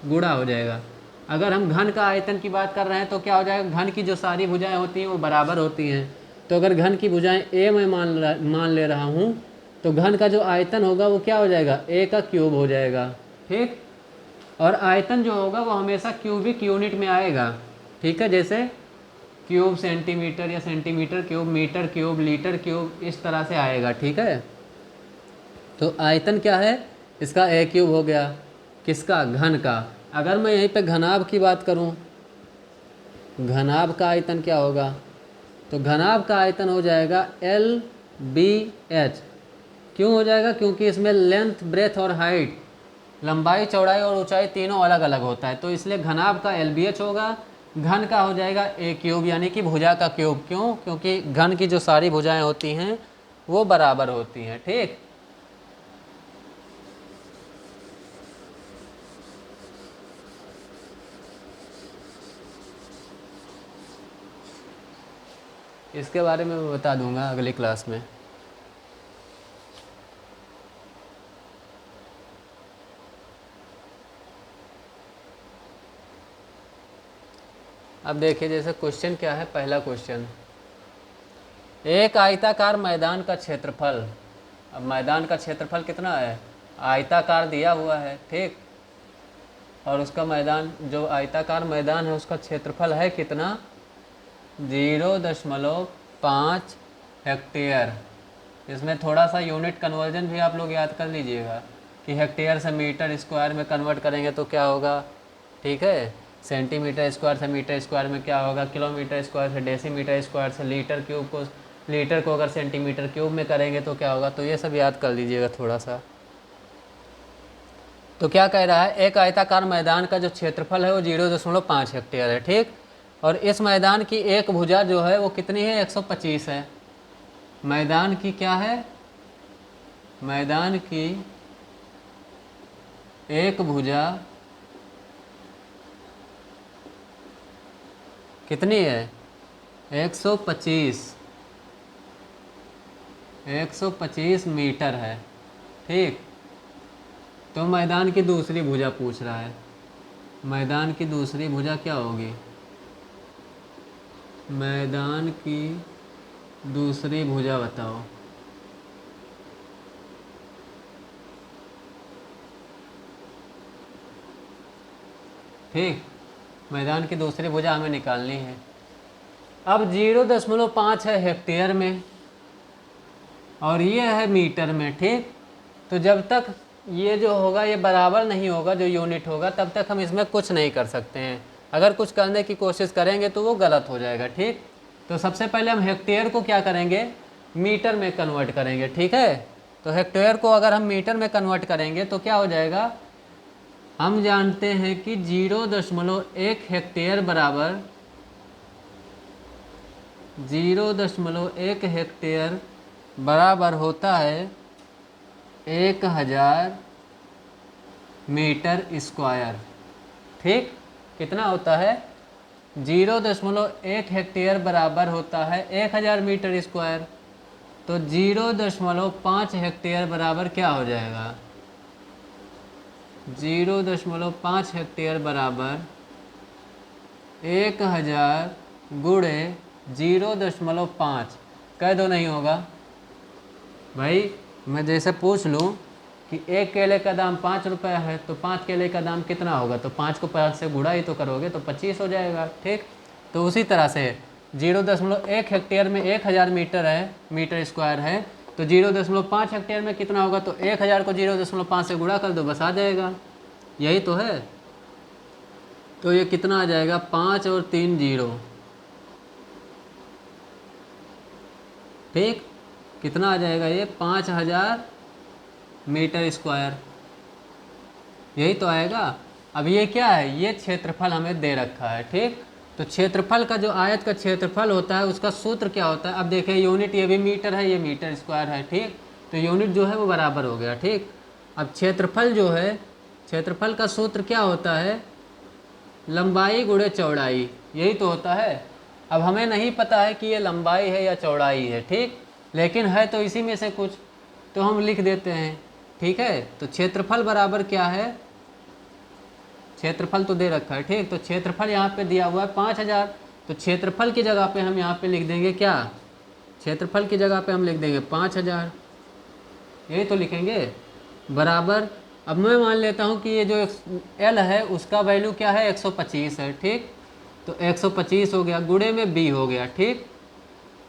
गुणा हो जाएगा। अगर हम घन का आयतन की बात कर रहे हैं तो क्या हो जाएगा? घन की जो सारी भुजाएं होती हैं वो बराबर होती हैं। तो अगर घन की भुजाएं A में मान ले रहा हूँ, तो घन का जो आयतन होगा वो क्या हो जाएगा? A का क्यूब हो जाएगा, ठीक। और आयतन जो होगा वो हमेशा क्यूबिक यूनिट में आएगा, ठीक है। जैसे क्यूब सेंटीमीटर या centimetre cube, metre cube, litre cube, इस तरह से आएगा, ठीक है। तो आयतन क्या है? इसका A क्यूब हो गया, किसका? घन का। अगर मैं यहीं पे घनाभ की बात करूं, घनाभ का आयतन क्या होगा? तो घनाभ का आयतन हो जाएगा LBH। क्यों हो जाएगा? क्योंकि इसमें लेंथ, ब्रेथ और हाइट, लंबाई, चौड़ाई और ऊंचाई तीनों अलग अलग होता है, तो इसलिए घनाभ का LBH होगा। घन का हो जाएगा A क्यूब, यानी कि भुजा का क्यूब। क्यों? क्योंकि घन की जो सारी भुजाएं होती हैं वो बराबर होती हैं, ठीक। इसके बारे में मैं बता दूंगा अगली क्लास में। अब देखिए, जैसे क्वेश्चन क्या है, पहला क्वेश्चन, एक आयताकार मैदान का क्षेत्रफल। अब मैदान का क्षेत्रफल कितना है? आयताकार दिया हुआ है, ठीक। और उसका मैदान, जो आयताकार मैदान है उसका क्षेत्रफल है कितना? 0.5 हेक्टेयर। इसमें थोड़ा सा यूनिट कन्वर्जन भी आप लोग याद कर लीजिएगा कि हेक्टेयर से मीटर स्क्वायर में कन्वर्ट करेंगे तो क्या होगा, ठीक है। सेंटीमीटर स्क्वायर से मीटर स्क्वायर में क्या होगा? किलोमीटर स्क्वायर से डेसीमीटर स्क्वायर से लीटर क्यूब को, लीटर को अगर सेंटीमीटर क्यूब में करेंगे तो क्या होगा? तो ये सब याद कर लीजिएगा थोड़ा सा। तो क्या कह रहा है? एक आयताकार मैदान का जो क्षेत्रफल है वो 0.5 हेक्टेयर है, ठीक। और इस मैदान की एक भुजा जो है वो कितनी है? 125 है। मैदान की क्या है? मैदान की एक भुजा कितनी है? 125, 125 मीटर है, ठीक। तो मैदान की दूसरी भुजा पूछ रहा है। मैदान की दूसरी भुजा क्या होगी? मैदान की दूसरी भुजा बताओ। ठीक, मैदान की दूसरी भुजा हमें निकालनी है। अब 0.5 है हेक्टेयर में और ये है मीटर में। ठीक, तो जब तक ये जो होगा ये बराबर नहीं होगा, जो यूनिट होगा, तब तक हम इसमें कुछ नहीं कर सकते हैं। अगर कुछ करने की कोशिश करेंगे तो वो गलत हो जाएगा। ठीक, तो सबसे पहले हम हेक्टेयर को क्या करेंगे, मीटर में कन्वर्ट करेंगे। ठीक है, तो हेक्टेयर को अगर हम मीटर में कन्वर्ट करेंगे तो क्या हो जाएगा, हम जानते हैं कि 0.1 हेक्टेयर बराबर 0.1 हेक्टेयर बराबर होता है 1000 मीटर स्क्वायर। ठीक, कितना होता है, 0.1 हेक्टेयर बराबर होता है 1000 मीटर स्क्वायर। तो 0.5 हेक्टेयर बराबर क्या हो जाएगा, 0.5 हेक्टेयर बराबर 1000 गुणे 0.5 कह दो, नहीं होगा भाई। मैं जैसे पूछ लूँ कि एक केले का दाम 5 रुपये है तो 5 केले का दाम कितना होगा, तो 5 को 5 से गुणा ही तो करोगे तो 25 हो जाएगा। ठीक, तो उसी तरह से 0.1 हेक्टेयर में 1000 मीटर है, मीटर स्क्वायर है, तो 0.5 हेक्टेयर में कितना होगा, तो 1000 को 0.5 से गुणा कर दो, बस आ जाएगा। यही तो है। तो ये कितना आ जाएगा, 5 और 3 0। ठीक, कितना आ जाएगा ये, 5000 मीटर स्क्वायर, यही तो आएगा। अब ये क्या है, ये क्षेत्रफल हमें दे रखा है। ठीक, तो क्षेत्रफल का जो आयत का क्षेत्रफल होता है उसका सूत्र क्या होता है, अब देखिए यूनिट ये भी मीटर है, ये मीटर स्क्वायर है। ठीक, तो यूनिट जो है वो बराबर हो गया। ठीक, अब क्षेत्रफल जो है, क्षेत्रफल का सूत्र क्या होता है, लंबाई गुणे चौड़ाई, यही तो होता है। अब हमें नहीं पता है कि ये लंबाई है या चौड़ाई है। ठीक, लेकिन है तो इसी में से कुछ, तो हम लिख देते हैं। ठीक है, तो क्षेत्रफल बराबर क्या है, क्षेत्रफल तो दे रखा है। ठीक, तो क्षेत्रफल यहाँ पे दिया हुआ है 5000, तो क्षेत्रफल की जगह पे हम यहाँ पे लिख देंगे क्या, क्षेत्रफल की जगह पे हम लिख देंगे 5000, यही तो लिखेंगे, बराबर। अब मैं मान लेता हूँ कि ये जो एल है उसका वैल्यू क्या है, 125 है। ठीक, तो 125 हो गया, गुणे में बी हो गया। ठीक,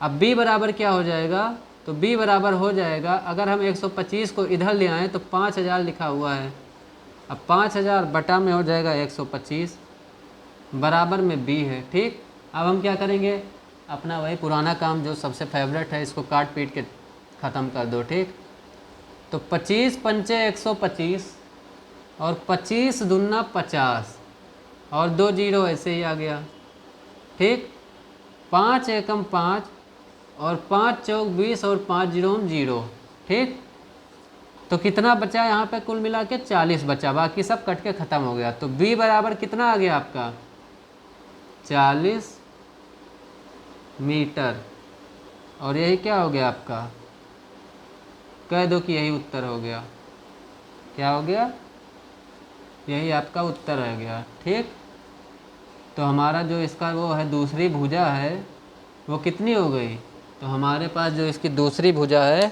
अब b बराबर क्या हो जाएगा, तो b बराबर हो जाएगा, अगर हम 125 को इधर ले आएँ तो 5000 लिखा हुआ है, अब 5000 बटा में हो जाएगा 125, बराबर में b है। ठीक, अब हम क्या करेंगे, अपना वही पुराना काम जो सबसे फेवरेट है, इसको काट पीट के ख़त्म कर दो। ठीक, तो 25 पंचे 125 और 25 दूना 50 और 2 जीरो ऐसे ही आ गया। ठीक, 5 एकम 5 और 5 चौक 20 और 5 जीरो 0। ठीक, तो कितना बचा यहाँ पे, कुल मिला के 40 बचा, बाकी सब कट के ख़त्म हो गया। तो b बराबर कितना आ गया आपका, 40 मीटर, और यही क्या हो गया आपका, कह दो कि यही उत्तर हो गया। क्या हो गया, यही आपका उत्तर हो गया। ठीक, तो हमारा जो इसका वो है दूसरी भुजा है वो कितनी हो गई, तो हमारे पास जो इसकी दूसरी भुजा है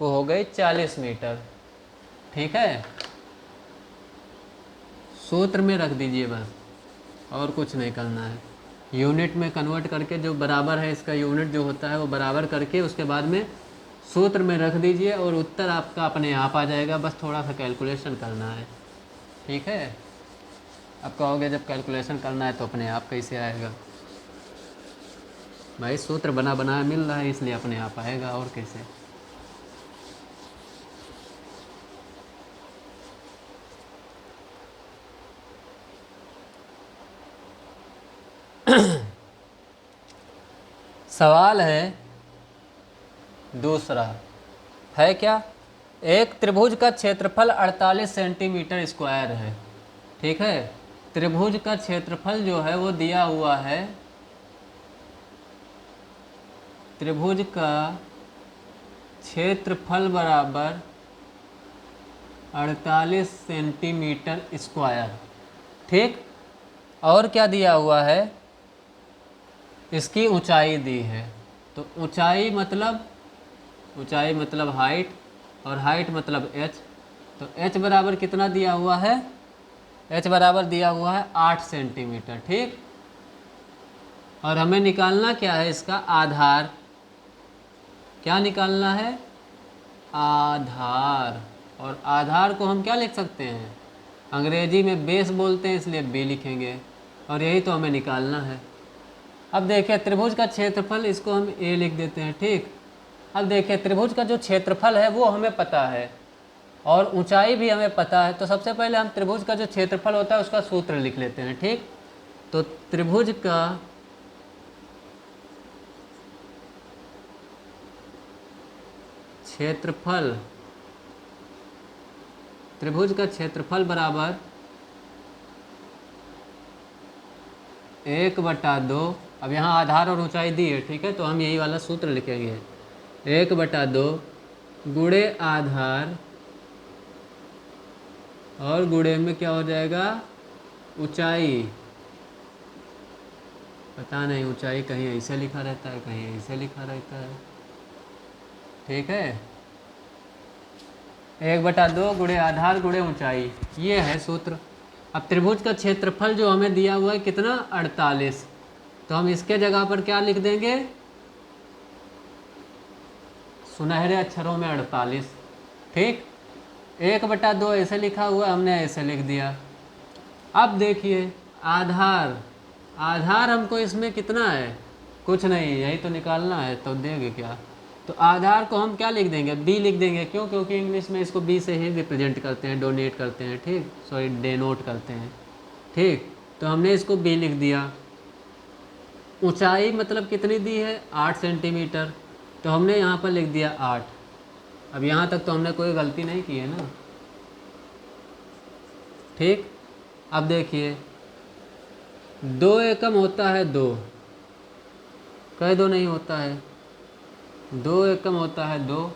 वो हो गई 40 मीटर। ठीक है, सूत्र में रख दीजिए बस, और कुछ नहीं करना है। यूनिट में कन्वर्ट करके जो बराबर है इसका यूनिट जो होता है वो बराबर करके उसके बाद में सूत्र में रख दीजिए और उत्तर आपका अपने आप आ जाएगा, बस थोड़ा सा कैलकुलेशन करना है। ठीक है, अब कहोगे जब कैलकुलेशन करना है तो अपने आप कैसे आएगा, भाई सूत्र बना बनाया मिल रहा है इसलिए अपने आप आएगा, और कैसे। सवाल है दूसरा, है क्या, एक त्रिभुज का क्षेत्रफल 48 सेंटीमीटर स्क्वायर है। ठीक है, त्रिभुज का क्षेत्रफल जो है वो दिया हुआ है, त्रिभुज का क्षेत्रफल बराबर 48 सेंटीमीटर स्क्वायर। ठीक, और क्या दिया हुआ है, इसकी ऊंचाई दी है। तो ऊंचाई मतलब हाइट, और हाइट मतलब h। तो h बराबर कितना दिया हुआ है? h बराबर दिया हुआ है 8 सेंटीमीटर, ठीक। और हमें निकालना क्या है? इसका आधार। क्या निकालना है? आधार। और आधार को हम क्या लिख सकते हैं? अंग्रेजी में बेस बोलते हैं, इसलिए बी लिखेंगे। और यही तो हमें निकालना है। अब देखिए त्रिभुज का क्षेत्रफल, इसको हम ए लिख देते हैं, ठीक। अब देखिए त्रिभुज का जो क्षेत्रफल है वो हमें पता है और ऊंचाई भी हमें पता है। तो सबसे पहले हम त्रिभुज का जो क्षेत्रफल होता है उसका सूत्र लिख लेते हैं, ठीक। तो त्रिभुज का क्षेत्रफल बराबर 1/2। अब यहाँ आधार और ऊंचाई दी है, ठीक है, तो हम यही वाला सूत्र लिखेंगे। 1/2 गुणे आधार और गुणे में क्या हो जाएगा? ऊंचाई। पता नहीं, ऊंचाई कहीं ऐसे लिखा रहता है, कहीं ऐसे लिखा रहता है, ठीक है। 1/2 गुणे आधार गुणे ऊंचाई, ये है सूत्र। अब त्रिभुज का क्षेत्रफल जो हमें दिया हुआ है कितना? 48। तो हम इसके जगह पर क्या लिख देंगे? सुनहरे अक्षरों में 48, ठीक। 1/2 ऐसे लिखा हुआ है, हमने ऐसे लिख दिया। अब देखिए आधार हमको इसमें कितना है? कुछ नहीं, यही तो निकालना है, तो देंगे क्या? तो आधार को हम क्या लिख देंगे? बी लिख देंगे। क्यों? क्योंकि इंग्लिश में इसको बी से ही रिप्रेजेंट करते हैं, डोनेट करते हैं, ठीक, सॉरी डेनोट करते हैं, ठीक। तो हमने इसको बी लिख दिया। ऊंचाई मतलब कितनी दी है? 8 सेंटीमीटर। तो हमने यहाँ पर लिख दिया 8। अब यहाँ तक तो हमने कोई गलती नहीं की है ना, ठीक। अब देखिए 2 एकम होता है 2, कह दो नहीं होता है, 2 एकम होता है 2,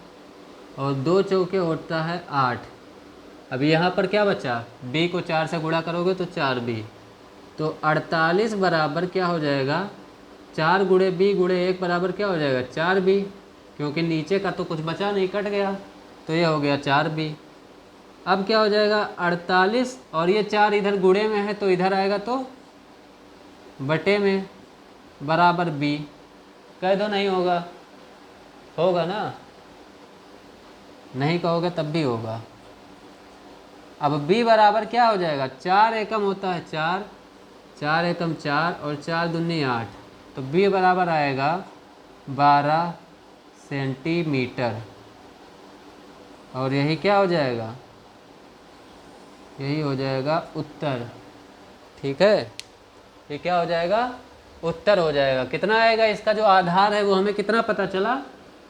और 2 चौके होता है 8। अभी यहाँ पर क्या बचा? b को 4 से गुणा करोगे तो 4b। तो 48 बराबर क्या हो जाएगा? 4 गुणे b गुणे 1 बराबर क्या हो जाएगा? 4b। क्योंकि नीचे का तो कुछ बचा नहीं, कट गया, तो ये हो गया 4b। अब क्या हो जाएगा? 48 और ये 4 इधर गुणे में है तो इधर आएगा तो बटे में, बराबर b। कह दो नहीं होगा? होगा ना, नहीं कहोगे तब भी होगा। अब b बराबर क्या हो जाएगा? 4 एकम होता है 4, 4 एकम 4 और 4 दूनी 8। तो b बराबर आएगा 12 सेंटीमीटर। और यही क्या हो जाएगा? यही हो जाएगा उत्तर, ठीक है। ये क्या हो जाएगा? उत्तर हो जाएगा। कितना आएगा? इसका जो आधार है वो हमें कितना पता चला?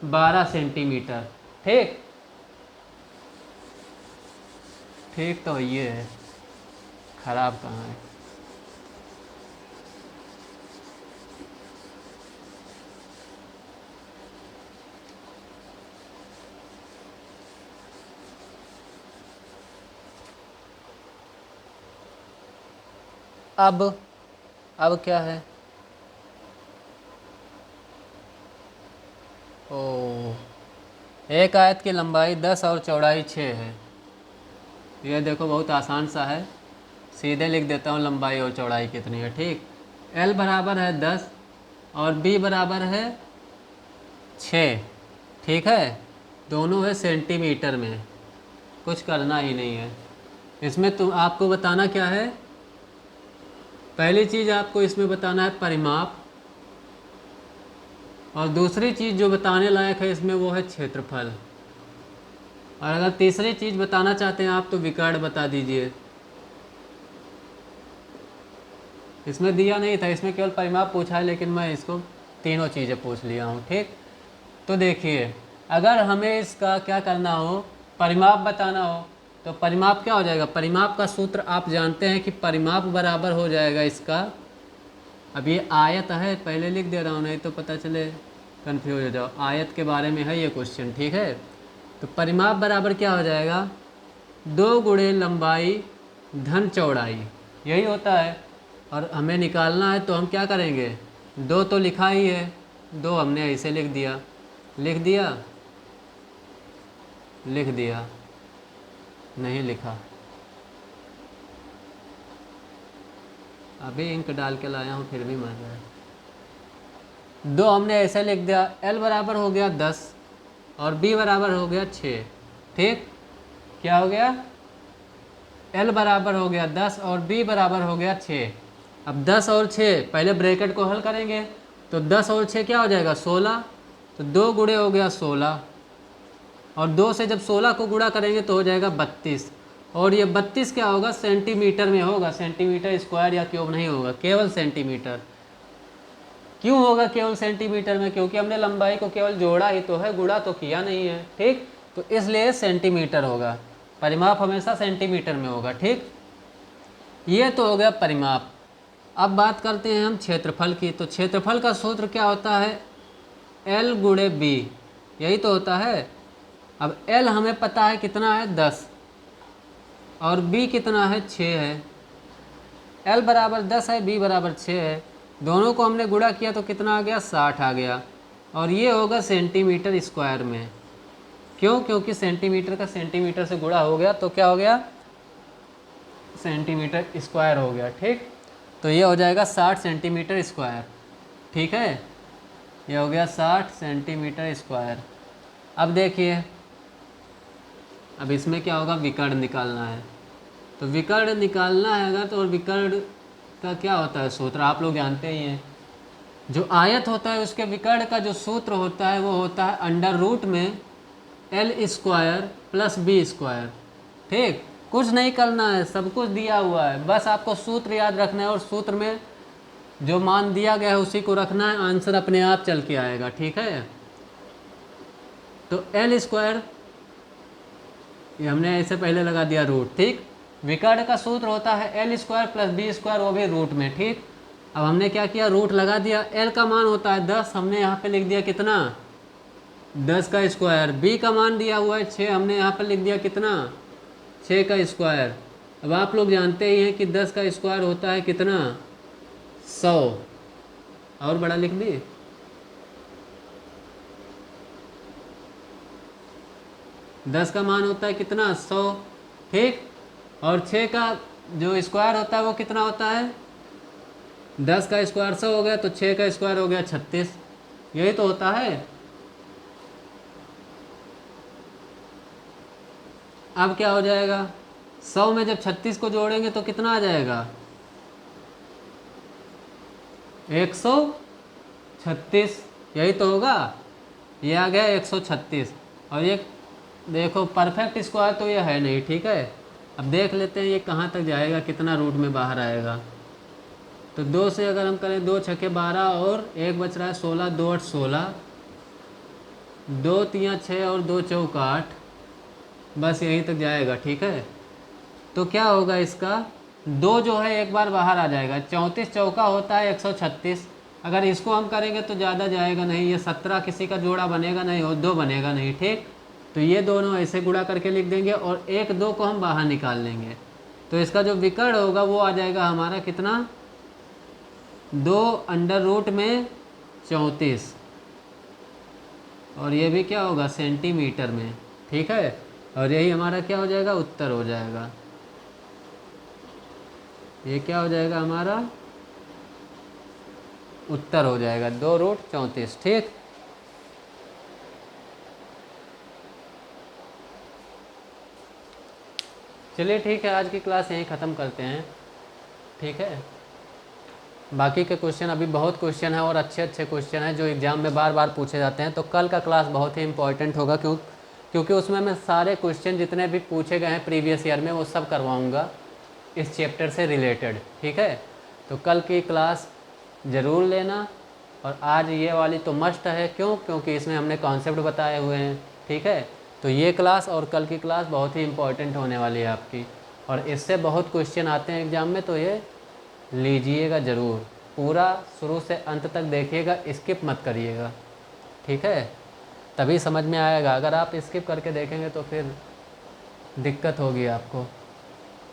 12 सेंटीमीटर, ठीक। ठीक तो ये है, खराब कहाँ है? अब क्या है? ओ, एक आयत की लंबाई 10 और चौड़ाई 6 है। ये देखो बहुत आसान सा है, सीधे लिख देता हूँ लंबाई और चौड़ाई कितनी है, ठीक। L बराबर है 10 और B बराबर है 6, ठीक है। दोनों है सेंटीमीटर में, कुछ करना ही नहीं है इसमें। तुम आपको बताना क्या है? पहली चीज़ आपको इसमें बताना है परिमाप, और दूसरी चीज़ जो बताने लायक है इसमें वो है क्षेत्रफल। और अगर तीसरी चीज़ बताना चाहते हैं आप तो विकर्ण बता दीजिए। इसमें दिया नहीं था, इसमें केवल परिमाप पूछा है, लेकिन मैं इसको तीनों चीज़ें पूछ लिया हूँ, ठीक। तो देखिए अगर हमें इसका क्या करना हो, परिमाप बताना हो, तो परिमाप क्या हो जाएगा? परिमाप का सूत्र आप जानते हैं कि परिमाप बराबर हो जाएगा इसका। अब ये आयत है, पहले लिख दे रहा हूँ नहीं तो पता चले कन्फ्यूज हो जाओ। आयत के बारे में है ये क्वेश्चन, ठीक है। तो परिमाप बराबर क्या हो जाएगा? 2 गुणे लंबाई धन चौड़ाई, यही होता है। और हमें निकालना है तो हम क्या करेंगे? 2 तो लिखा ही है, 2 हमने ऐसे लिख दिया, लिख दिया, लिख दिया, नहीं लिखा, अभी इंक डाल के लाया हूँ फिर भी मर रहा है। 2 हमने ऐसे लिख दिया, L बराबर हो गया 10 और B बराबर हो गया 6। ठीक, क्या हो गया, L बराबर हो गया 10 और B बराबर हो गया 6। अब 10 और 6 पहले ब्रैकेट को हल करेंगे, तो 10 और 6 क्या हो जाएगा 16, तो 2 गुणे हो गया 16 और 2 से जब 16 को गुणा करेंगे तो हो जाएगा 32। और ये 32 क्या होगा, सेंटीमीटर में होगा, सेंटीमीटर स्क्वायर या क्यूब नहीं होगा, केवल सेंटीमीटर। क्यों होगा केवल सेंटीमीटर में, क्योंकि हमने लंबाई को केवल जोड़ा ही तो है, गुणा तो किया नहीं है। ठीक, तो इसलिए सेंटीमीटर होगा, परिमाप हमेशा सेंटीमीटर में होगा। ठीक, ये तो हो गया परिमाप। अब बात करते हैं हम क्षेत्रफल की। तो क्षेत्रफल का सूत्र क्या होता है, L गुणे B, यही तो होता है। अब L हमें पता है कितना है 10 और B कितना है 6 है। L बराबर 10 है, B बराबर 6 है, दोनों को हमने गुणा किया तो कितना आ गया 60 आ गया। और ये होगा सेंटीमीटर स्क्वायर में। क्यों, क्योंकि सेंटीमीटर का सेंटीमीटर से गुणा हो गया तो क्या हो गया, सेंटीमीटर स्क्वायर हो गया। ठीक, तो ये हो जाएगा 60 सेंटीमीटर स्क्वायर। ठीक है, ये हो गया 60 सेंटीमीटर स्क्वायर। अब देखिए, अब इसमें क्या होगा, विकर्ण निकालना है। तो विकर्ण निकालना है तो, और विकर्ण का क्या होता है सूत्र आप लोग जानते ही हैं। जो आयत होता है उसके विकर्ण का जो सूत्र होता है वो होता है अंडर रूट में L square plus B square. ठीक, कुछ नहीं करना है, सब कुछ दिया हुआ है, बस आपको सूत्र याद रखना है और सूत्र में जो मान दिया गया है उसी को रखना है, आंसर अपने आप चल के आएगा। ठीक है, तो L स्क्वायर ये हमने ऐसे पहले लगा दिया रूट। ठीक, विकर्ण का सूत्र होता है L square plus B square, वो भी रूट में। ठीक, अब हमने क्या किया, रूट लगा दिया। L का मान होता है 10, हमने यहाँ पे लिख दिया कितना 10 का स्क्वायर। B का मान दिया हुआ है 6, हमने यहाँ पर लिख दिया कितना 6 का स्क्वायर। अब आप लोग जानते ही हैं कि 10 का स्क्वायर होता है कितना 100, और बड़ा लिख दी, दस का मान होता है कितना 100। ठीक, और 6 का जो स्क्वायर होता है वो कितना होता है, 10 का स्क्वायर 100 हो गया तो 6 का स्क्वायर हो गया 36, यही तो होता है। अब क्या हो जाएगा, 100 में जब 36 को जोड़ेंगे तो कितना आ जाएगा 136, यही तो होगा, ये आ गया 136। और ये देखो परफेक्ट स्क्वायर तो ये है नहीं। ठीक है, अब देख लेते हैं ये कहाँ तक जाएगा, कितना रूट में बाहर आएगा। तो 2 से अगर हम करें 2 छक्के 12 और 1 बच रहा है 16, 2 8 16, 2 3 6 और 2 चौक 8, बस यहीं तक जाएगा। ठीक है, तो क्या होगा इसका 2 जो है एक बार बाहर आ जाएगा, 34 चौका होता है 136। अगर इसको हम करेंगे तो ज़्यादा जाएगा नहीं, ये 17 किसी का जोड़ा बनेगा नहीं और 2 बनेगा नहीं। ठीक, तो ये दोनों ऐसे गुणा करके लिख देंगे और 1 2 को हम बाहर निकाल लेंगे, तो इसका जो विकर्ण होगा वो आ जाएगा हमारा कितना 2 अंडर रूट में 34, और ये भी क्या होगा सेंटीमीटर में। ठीक है, और यही हमारा क्या हो जाएगा, उत्तर हो जाएगा। ये क्या हो जाएगा हमारा उत्तर हो जाएगा 2 रूट 34। ठीक, चलिए ठीक है, आज की क्लास यहीं ख़त्म करते हैं। ठीक है, बाकी के क्वेश्चन अभी बहुत क्वेश्चन है और अच्छे अच्छे क्वेश्चन हैं जो एग्ज़ाम में बार बार पूछे जाते हैं। तो कल का क्लास बहुत ही इंपॉर्टेंट होगा, क्योंकि उसमें मैं सारे क्वेश्चन जितने भी पूछे गए हैं प्रीवियस ईयर में वो सब करवाऊँगा इस चैप्टर से रिलेटेड। ठीक है, तो कल की क्लास ज़रूर लेना, और आज ये वाली तो मस्ट है। क्यों, क्योंकि इसमें हमने कॉन्सेप्ट बताए हुए हैं। ठीक है, तो ये क्लास और कल की क्लास बहुत ही इम्पोर्टेंट होने वाली है आपकी, और इससे बहुत क्वेश्चन आते हैं एग्ज़ाम में, तो ये लीजिएगा ज़रूर, पूरा शुरू से अंत तक देखिएगा, स्किप मत करिएगा। ठीक है, तभी समझ में आएगा। अगर आप स्किप करके देखेंगे तो फिर दिक्कत होगी आपको,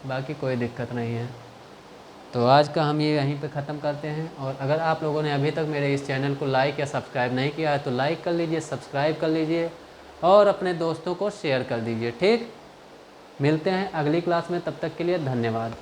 बाकी कोई दिक्कत नहीं है। तो आज का हम ये यहीं पे ख़त्म करते हैं। और अगर आप लोगों ने अभी तक मेरे इस चैनल को लाइक या सब्सक्राइब नहीं किया है तो लाइक कर लीजिए, सब्सक्राइब कर लीजिए और अपने दोस्तों को शेयर कर दीजिए। ठीक, मिलते हैं अगली क्लास में, तब तक के लिए धन्यवाद।